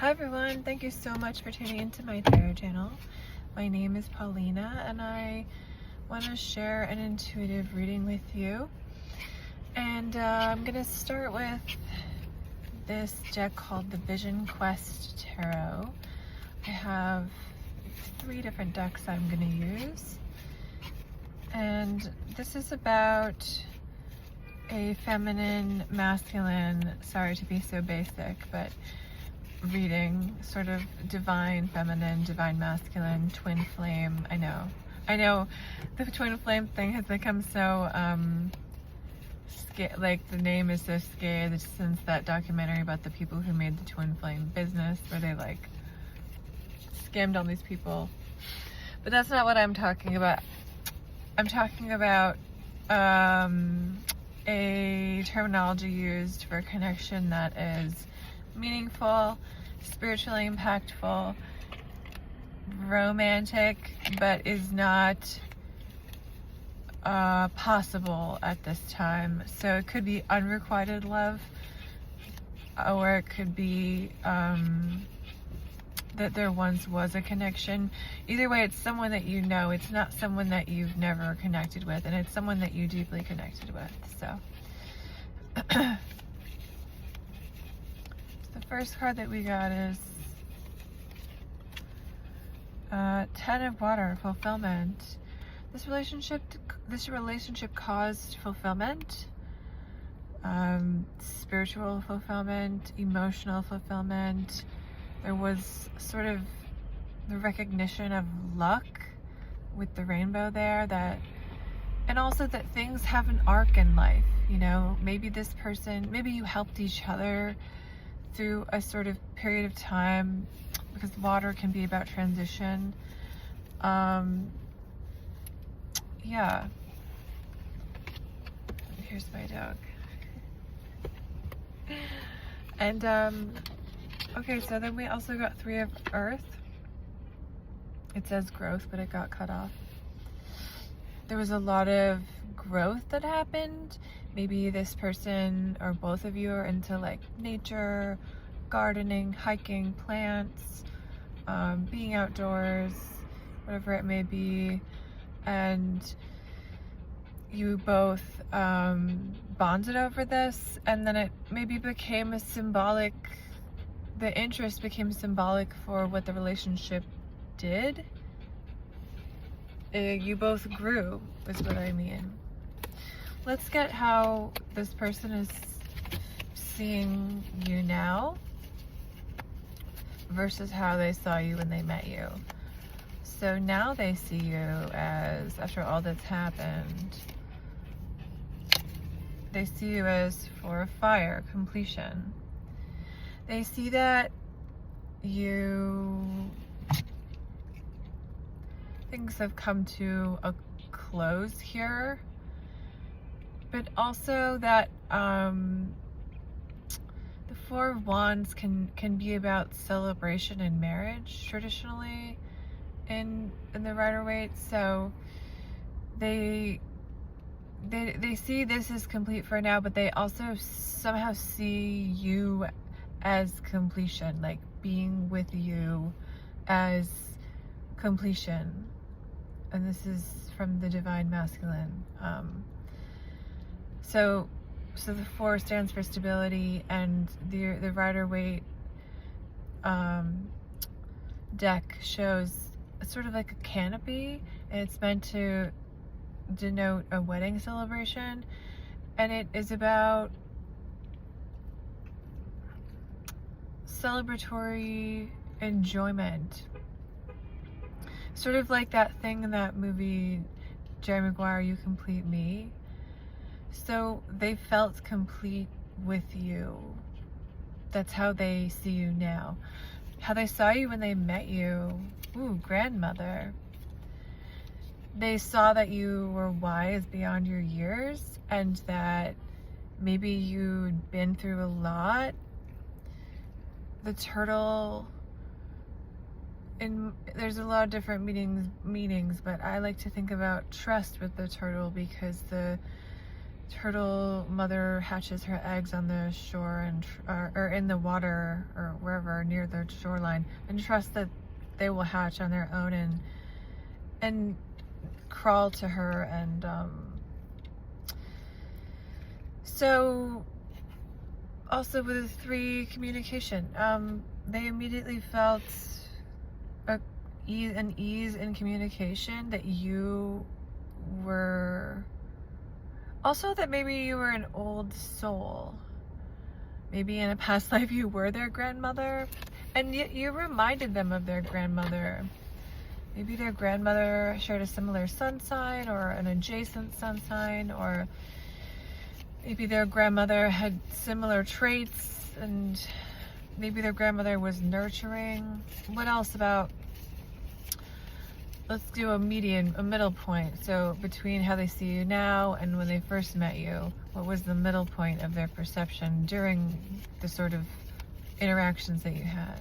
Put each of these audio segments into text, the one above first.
Hi everyone, thank you so much for tuning into my tarot channel. My name is Paulina and I want to share an intuitive reading with you. And I'm going to start with this deck called the Vision Quest Tarot. I have 3 different decks I'm going to use. And this is about a feminine, masculine, sorry to be so basic, but reading, sort of divine feminine, divine masculine, twin flame. I know the twin flame thing has become so like the name is so scary since that documentary about the people who made the twin flame business, where they like scammed all these people. But that's not what I'm talking about. I'm talking about a terminology used for a connection that is meaningful, spiritually impactful, romantic, but is not possible at this time. So it could be unrequited love, or it could be that there once was a connection. Either way, it's someone that you know. It's not someone that you've never connected with, and it's someone that you deeply connected with. So the first card that we got is 10 of Water, fulfillment. This relationship caused fulfillment, spiritual fulfillment, emotional fulfillment. There was sort of the recognition of luck with the rainbow there, and also that things have an arc in life. You know, maybe this person, maybe you helped each other through a sort of period of time, because water can be about transition. Yeah. Here's my dog. And okay, so then we also got 3 of Earth. It says growth, but it got cut off. There was a lot of growth that happened. Maybe this person or both of you are into like nature, gardening, hiking, plants, being outdoors, whatever it may be. And you both bonded over this, and then it maybe became the interest became symbolic for what the relationship did. You both grew, is what I mean. Let's get how this person is seeing you now versus how they saw you when they met you. So now they see you as, after all that's happened, they see you as for fire, completion. They see that things have come to a close here, but also that the 4 of Wands can be about celebration and marriage traditionally in the Rider-Waite. So they see this as complete for now, but they also somehow see you as completion, like being with you as completion. And this is from the divine masculine. So the 4 stands for stability, and the Rider-Waite deck shows sort of like a canopy, and it's meant to denote a wedding celebration, and it is about celebratory enjoyment, sort of like that thing in that movie Jerry Maguire, You Complete Me. So they felt complete with you. That's how they see you now. How they saw you when they met you. Ooh, grandmother. They saw that you were wise beyond your years, and that maybe you'd been through a lot. The turtle, there's a lot of different meanings, but I like to think about trust with the turtle, because the turtle mother hatches her eggs on the shore and or in the water or wherever near the shoreline, and trust that they will hatch on their own and crawl to her. And so also with the 3 communication, they immediately felt an ease in communication, that you were also, that maybe you were an old soul. Maybe in a past life you were their grandmother, and yet you reminded them of their grandmother. Maybe their grandmother shared a similar sun sign or an adjacent sun sign, or maybe their grandmother had similar traits, and maybe their grandmother was nurturing. What else about, let's do a middle point. So between how they see you now and when they first met you, what was the middle point of their perception during the sort of interactions that you had?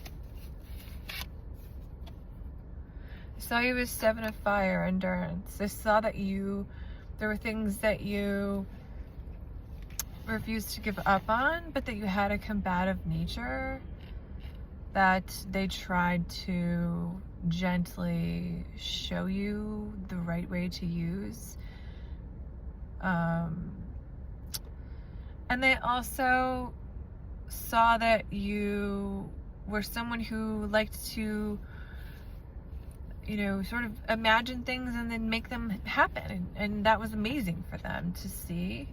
I saw you as 7 of fire, endurance. I saw that there were things that you refused to give up on, but that you had a combative nature that they tried to gently show you the right way to use. And they also saw that you were someone who liked to, sort of imagine things and then make them happen. And that was amazing for them to see.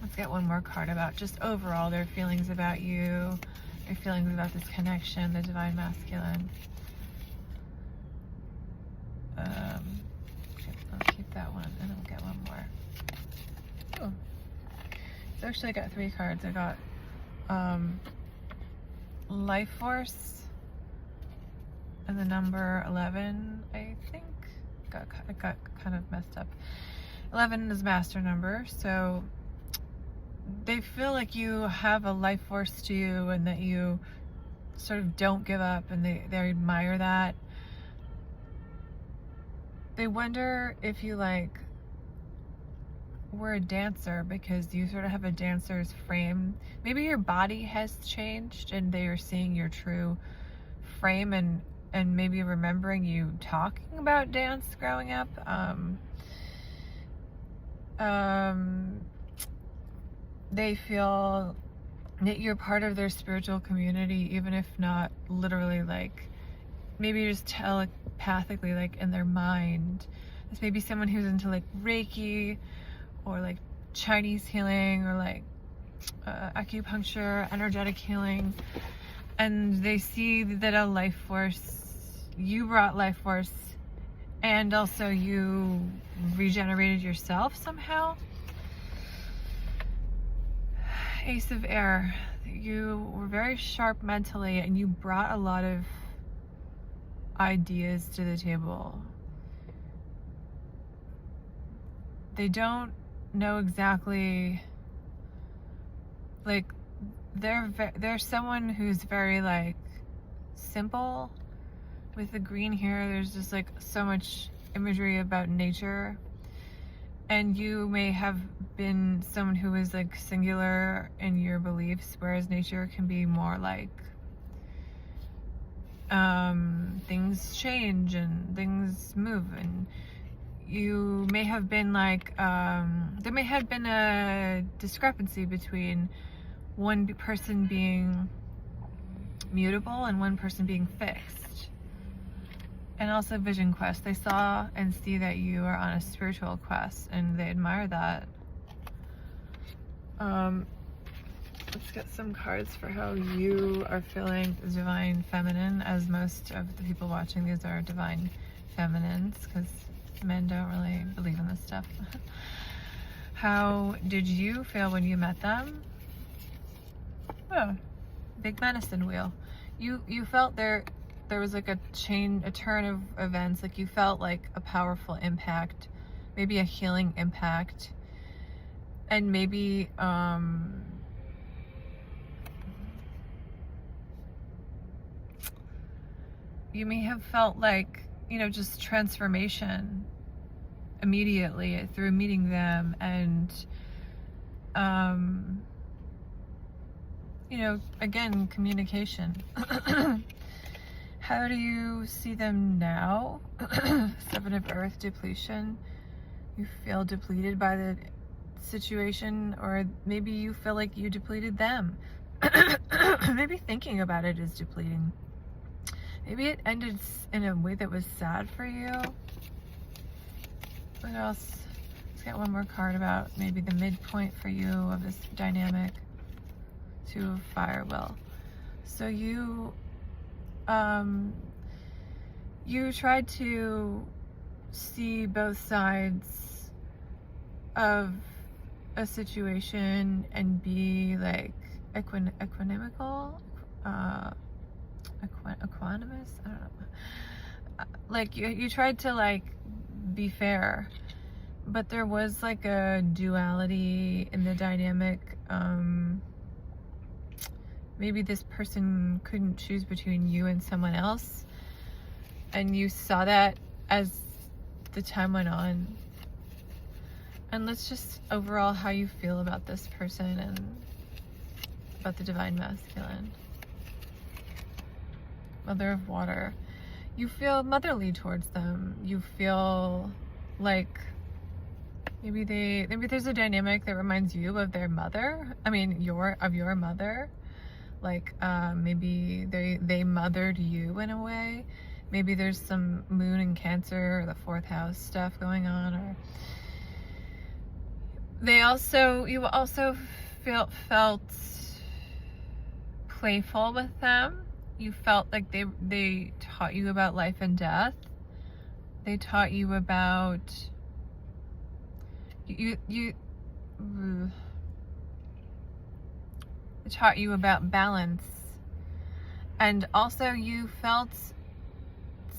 Let's get one more card about just overall their feelings about you, their feelings about this connection, the divine masculine. I'll keep that one, and then we'll get one more. Oh, so actually I got 3 cards. I got life force and the number 11, I think. It got kind of messed up. 11 is master number, so they feel like you have a life force to you and that you sort of don't give up, and they admire that. They wonder if you were a dancer, because you sort of have a dancer's frame. Maybe your body has changed and they are seeing your true frame, and maybe remembering you talking about dance growing up. They feel that you're part of their spiritual community, even if not literally, maybe just telepathically, in their mind. It's maybe someone who's into Reiki or Chinese healing or acupuncture, energetic healing, and they see that a life force, you brought life force, and also you regenerated yourself somehow. Ace of Air, you were very sharp mentally, and you brought a lot of ideas to the table. They don't know exactly, they're someone who's very simple. With the green here, there's just so much imagery about nature, and you may have been someone who is singular in your beliefs, whereas nature can be more things change and things move, and you may have been there may have been a discrepancy between one person being mutable and one person being fixed. And also vision quest. They saw and see that you are on a spiritual quest, and they admire that. Let's get some cards for how you are feeling divine feminine, as most of the people watching these are divine feminines, because men don't really believe in this stuff. How did you feel when you met them? Oh, big medicine wheel. You felt there was a turn of events, you felt a powerful impact, maybe a healing impact, and maybe you may have felt just transformation immediately through meeting them and, you know, again, communication. How do you see them now? Seven of Earth, depletion. You feel depleted by the situation, or maybe you feel like you depleted them. Maybe thinking about it is depleting. Maybe it ended in a way that was sad for you. What else? Let's get one more card about maybe the midpoint for you of this dynamic. Two of Fire Wheel. So you tried to see both sides of a situation and be like equanimous, equanimous, I don't know. Like you tried to like be fair, but there was like a duality in the dynamic. Maybe this person couldn't choose between you and someone else, and you saw that as the time went on. And let's just overall how you feel about this person and about the Divine Masculine. Mother of Water. You feel motherly towards them. You feel like maybe there's a dynamic that reminds you of their mother. I mean, your mother. Like maybe they mothered you in a way. Maybe there's some Moon in Cancer or the 4th house stuff going on, or you also felt playful with them. You felt like they taught you about life and death. They taught you about they taught you about balance. And also you felt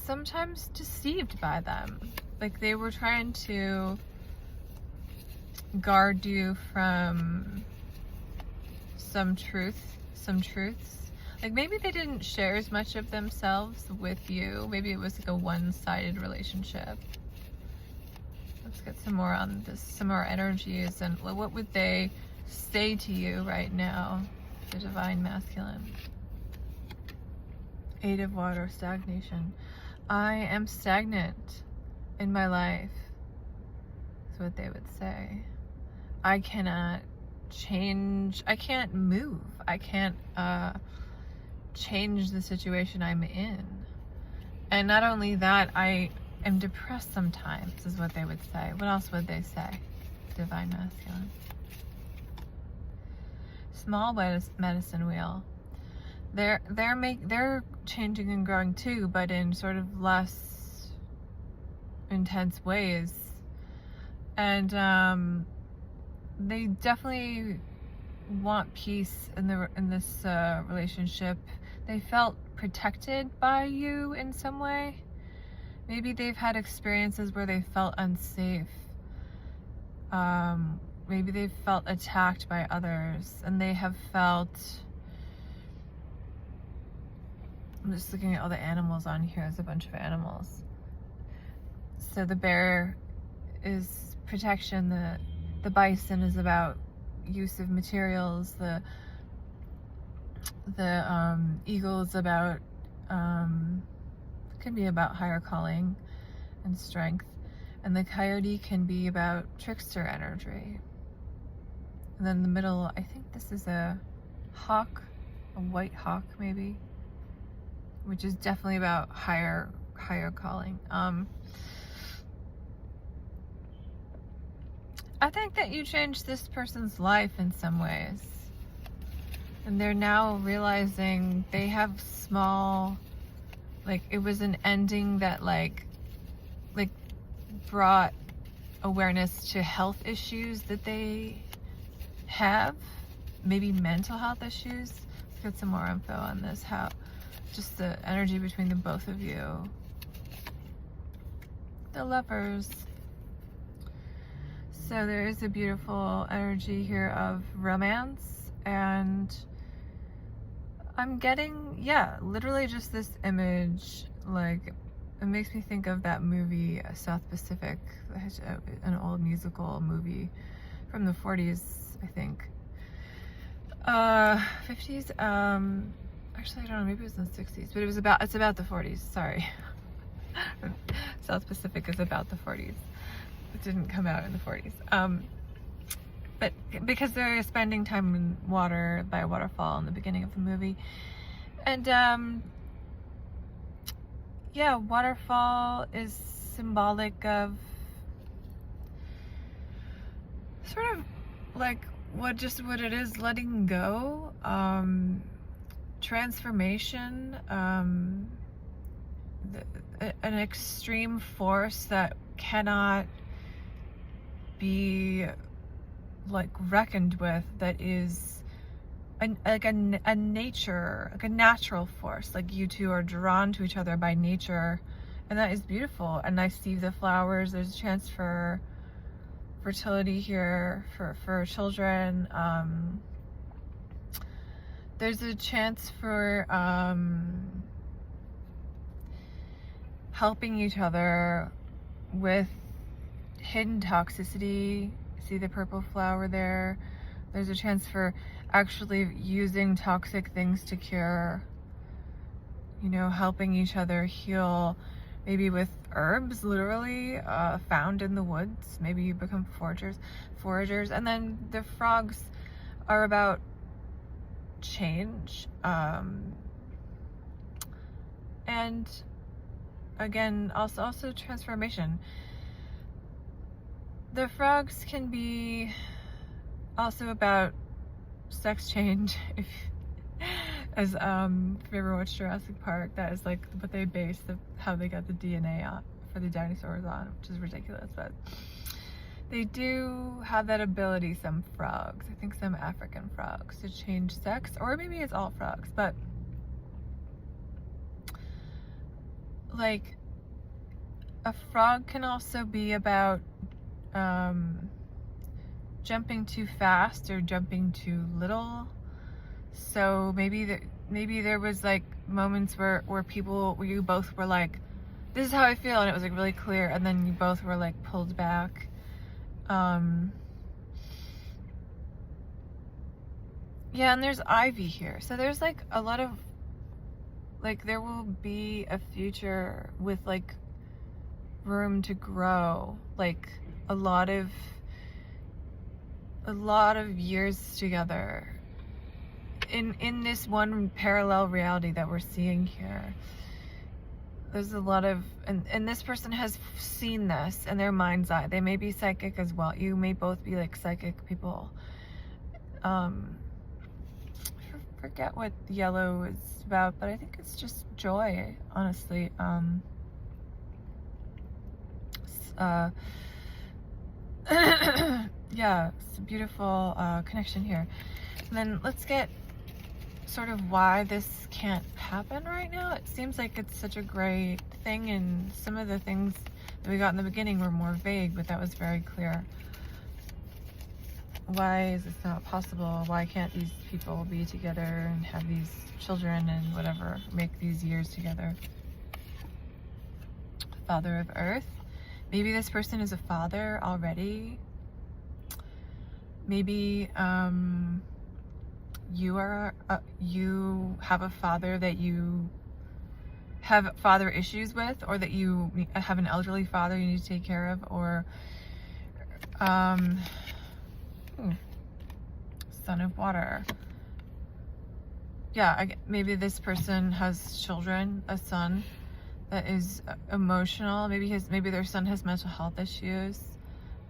sometimes deceived by them. Like they were trying to guard you from some truths. Like maybe they didn't share as much of themselves with you. Maybe it was like a one-sided relationship. Let's get some more on this, some more energies, and what would they say to you right now? The Divine Masculine. 8 of Water, stagnation. I am stagnant in my life, is what they would say. I cannot change, I can't move, I can't change the situation I'm in. And not only that, I am depressed sometimes, is what they would say. What else would they say? Divine Masculine. Small medicine wheel. They're changing and growing too, but in sort of less intense ways. And they definitely want peace in this relationship. They felt protected by you in some way. Maybe they've had experiences where they felt unsafe. Maybe they've felt attacked by others, and they have felt... I'm just looking at all the animals on here. There's a bunch of animals. So the bear is protection, the bison is about use of materials, the eagle is about can be about higher calling and strength, and the coyote can be about trickster energy. And then the middle, I think this is a hawk, a white hawk maybe, which is definitely about higher calling. I think that you changed this person's life in some ways, and they're now realizing they have small, like it was an ending that like brought awareness to health issues that they have, maybe mental health issues. Let's get some more info on this. How just the energy between the both of you. The Lovers. So there is a beautiful energy here of romance, and I'm getting, yeah, literally just this image, like it makes me think of that movie South Pacific, an old musical movie from the 40s, I think. 50s. Actually, I don't know. Maybe it was in the 60s, but it's about the 40s. Sorry. South Pacific is about the 40s. It didn't come out in the 40s. But because they're spending time in water by a waterfall in the beginning of the movie, and yeah, waterfall is symbolic of sort of like what it is, letting go, transformation, an extreme force that cannot be like reckoned with, that is a nature, like a natural force. Like you two are drawn to each other by nature, and that is beautiful. And I see the flowers. There's a chance for fertility here for children. There's a chance for helping each other with hidden toxicity. See the purple flower there? There's a chance for actually using toxic things to cure, you know, helping each other heal, maybe with herbs, literally, found in the woods. Maybe you become foragers. And then the frogs are about change. And again, also transformation. The frogs can be also about sex change. If you ever watched Jurassic Park, that is like what they base how they got the DNA on for the dinosaurs on, which is ridiculous, but they do have that ability, some frogs, I think some African frogs, to change sex, or maybe it's all frogs, but like a frog can also be about jumping too fast or jumping too little. So maybe there was like moments where you both were like, this is how I feel, and it was like really clear, and then you both were like pulled back. Yeah, and there's ivy here, so there's like a lot of like, there will be a future with like room to grow, like a lot of years together in this one parallel reality that we're seeing here. There's a lot of, and this person has seen this in their mind's eye. They may be psychic as well. You may both be like psychic people. Forget what yellow is about, but I think it's just joy, honestly. Yeah, it's a beautiful connection here. And then let's get sort of why this can't happen right now. It seems like it's such a great thing, and some of the things that we got in the beginning were more vague, but that was very clear. Why is this not possible? Why can't these people be together and have these children and whatever, make these years together? Father of Earth. Maybe this person is a father already. Maybe you have a father that you have father issues with, or that you have an elderly father you need to take care of, or Son of Water. Yeah, maybe this person has children, a son that is emotional. Maybe their son has mental health issues,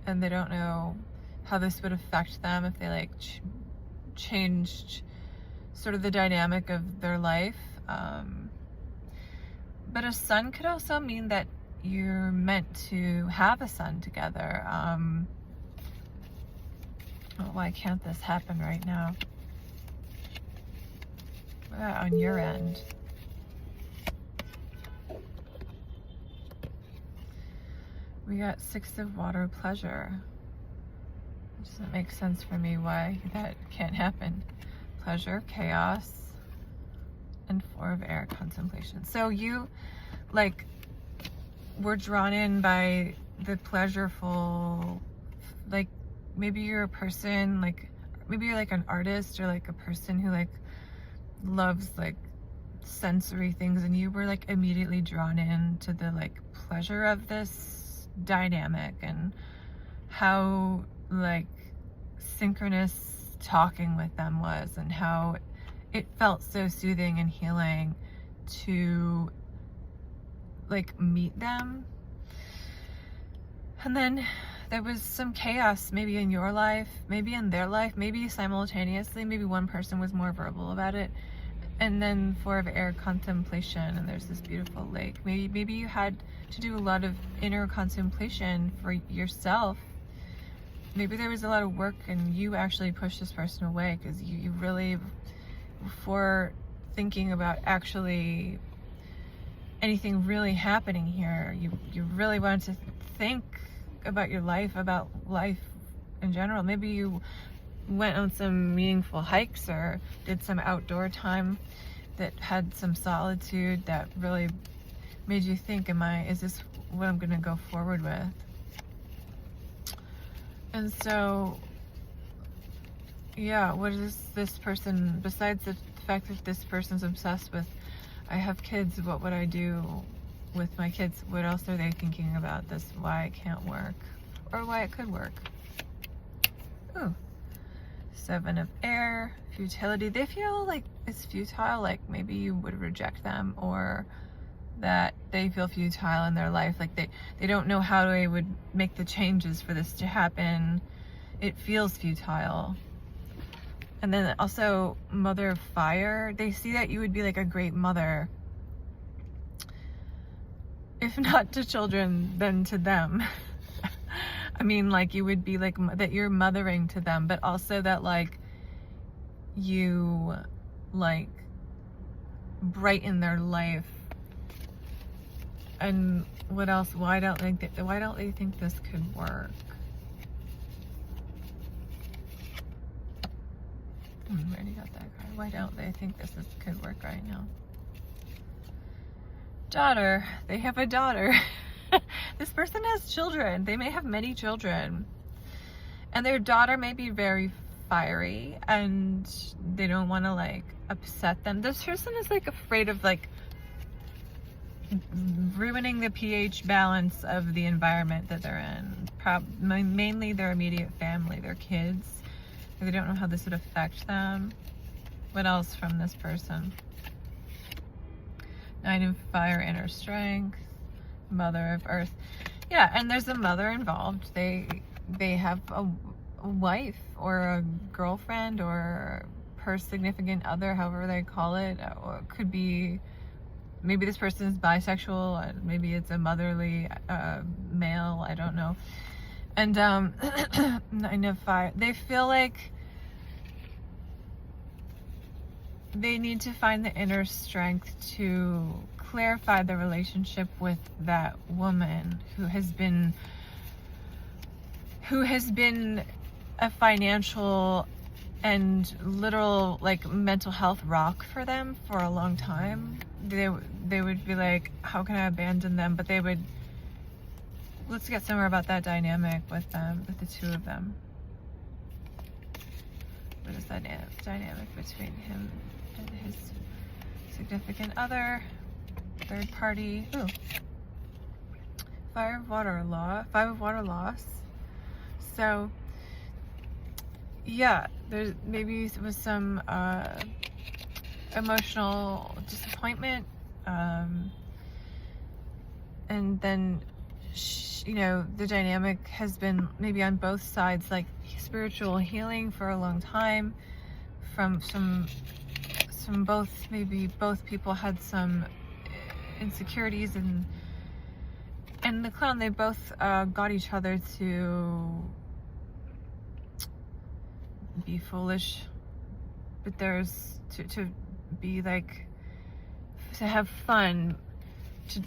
and they don't know how this would affect them if they like changed sort of the dynamic of their life. But a son could also mean that you're meant to have a son together. Why can't this happen right now? On your end. We got Six of Water, pleasure. It doesn't make sense for me why that can't happen. Pleasure, chaos, and Four of Air, contemplation. So you, like, were drawn in by the pleasureful, like maybe you're a person, like maybe you're like an artist or like a person who like loves like sensory things, and you were like immediately drawn in to the like pleasure of this dynamic and how like synchronous talking with them was, and how it felt so soothing and healing to like meet them. And then there was some chaos maybe in your life, maybe in their life, maybe simultaneously. Maybe one person was more verbal about it. And then 4 of air, contemplation, and there's this beautiful lake. Maybe you had to do a lot of inner contemplation for yourself. Maybe there was a lot of work and you actually pushed this person away because you really, before thinking about actually anything really happening here, you really wanted to think about your life, about life in general. Maybe you went on some meaningful hikes or did some outdoor time that had some solitude that really made you think, is this what I'm gonna go forward with? And so, yeah, what is this person, besides the fact that this person's obsessed with, I have kids, what would I do with my kids? What else are they thinking about this? Why it can't work, or why it could work? Ooh. 7 of air, futility. They feel like it's futile, like maybe you would reject them, or that they feel futile in their life, like they don't know how they would make the changes for this to happen. It feels futile. And then also mother of fire, they see that you would be like a great mother, if not to children, then to them. I mean, like you would be like that, you're mothering to them, but also that like you like brighten their life. And what else? Why don't they think this could work? We already got that card. Why don't they think could work right now? Daughter. They have a daughter. This person has children. They may have many children. And their daughter may be very fiery and they don't want to like upset them. This person is like afraid of like ruining the pH balance of the environment that they're in. Mainly their immediate family, their kids. They don't know how this would affect them. What else from this person? 9 of fire, inner strength. Mother of earth. Yeah, and there's a mother involved. They have a wife or a girlfriend or her significant other, however they call it. Or it could be, maybe this person is bisexual, maybe it's a motherly male, I don't know. And 9 of fire. They feel like they need to find the inner strength to clarify the relationship with that woman who has been a financial and literal like mental health rock for them for a long time. They would be like, how can I abandon them? But they would, let's get somewhere about that dynamic with them, with the two of them. What is that dynamic between him and his significant other? Third party. Ooh. 5 of water loss. So yeah, there maybe was some emotional disappointment, and then you know, the dynamic has been maybe on both sides, like spiritual healing for a long time from both. Maybe both people had some insecurities, and the clown, they both got each other to be foolish, but there's to be like, to have fun,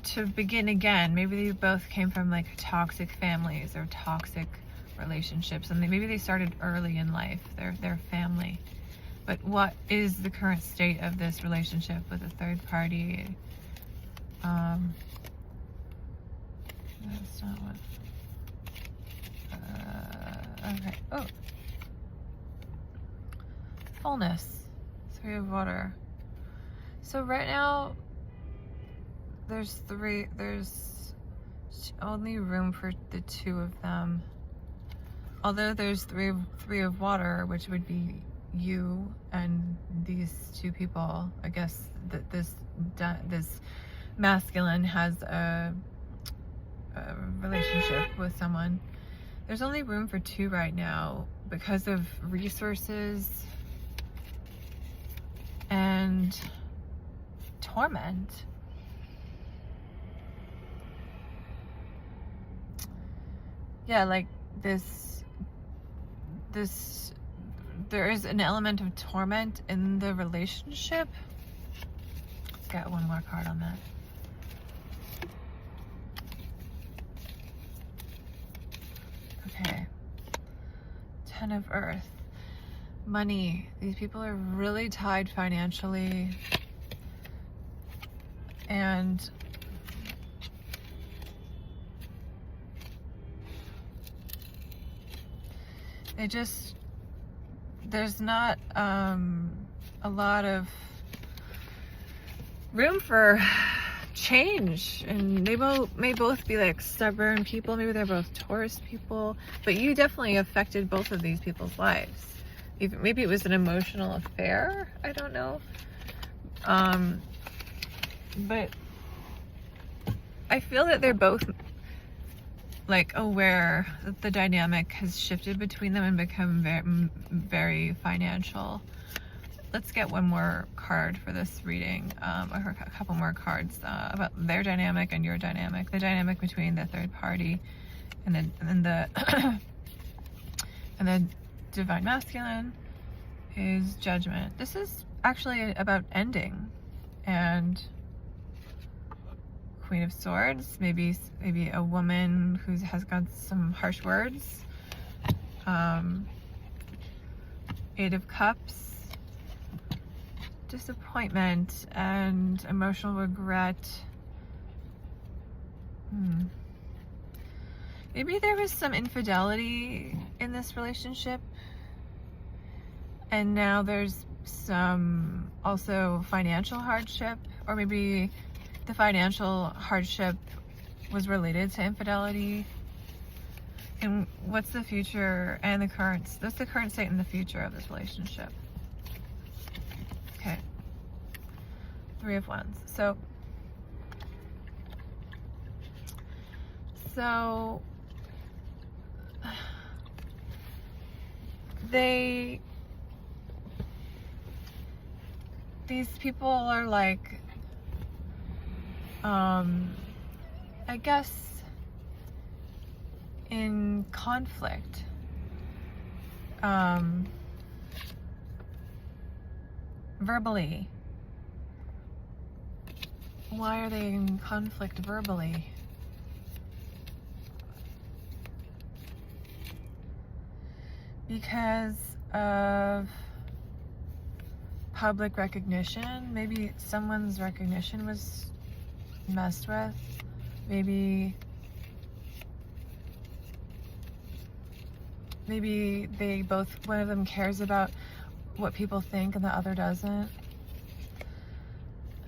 to begin again. Maybe they both came from like toxic families or toxic relationships, and maybe they started early in life, their family. But what is the current state of this relationship with a third party? That's not what. Okay. Oh. Fullness. 3 of water. So right now, there's only room for the 2 of them. Although there's three of water, which would be you and these 2 people. I guess that this masculine has a relationship with someone. There's only room for 2 right now because of resources and torment. Yeah, like this, there is an element of torment in the relationship. Let's get one more card on that. Okay. 10 of Earth. Money. These people are really tied financially. And there's not a lot of room for change, and they may both be like stubborn people. Maybe they're both Taurus people, but you definitely affected both of these people's lives. Maybe it was an emotional affair, I don't know, but I feel that they're both like aware that the dynamic has shifted between them and become very, very financial. Let's get one more card for this reading, or a couple more cards about their dynamic and your dynamic. The dynamic between the third party and the and the divine masculine is Judgment. This is actually about ending. And Queen of Swords, maybe a woman who has got some harsh words. 8 of Cups, disappointment and emotional regret. Maybe there was some infidelity in this relationship, and now there's some also financial hardship, or maybe the financial hardship was related to infidelity. And what's the future and what's the current state and the future of this relationship? Okay. 3 of Wands. So these people are like, I guess, in conflict. Verbally. Why are they in conflict verbally? Because of public recognition. Maybe someone's recognition was messed with. Maybe they both, one of them cares about what people think and the other doesn't.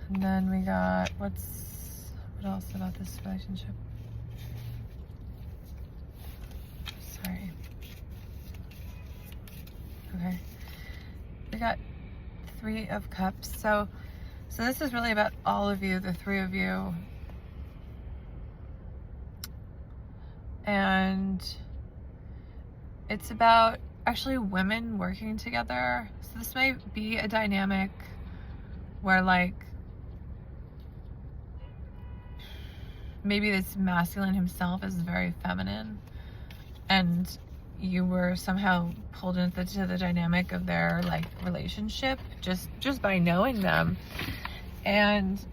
And then we got, what else about this relationship? Sorry. Okay. We got 3 of Cups. So this is really about all of you, the 3 of you. And it's about actually women working together. So this may be a dynamic where, like, maybe this masculine himself is very feminine, and you were somehow pulled into the dynamic of their, like, relationship just by knowing them. And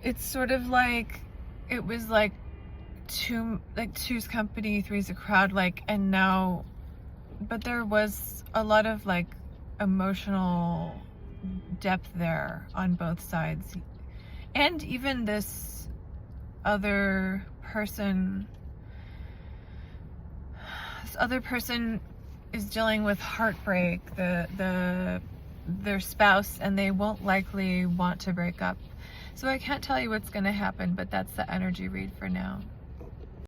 it's sort of like, it was like two's company, three's a crowd, like, and now, but there was a lot of, like, emotional depth there on both sides. And even this other person is dealing with heartbreak, their spouse, and they won't likely want to break up. So I can't tell you what's going to happen, but that's the energy read for now.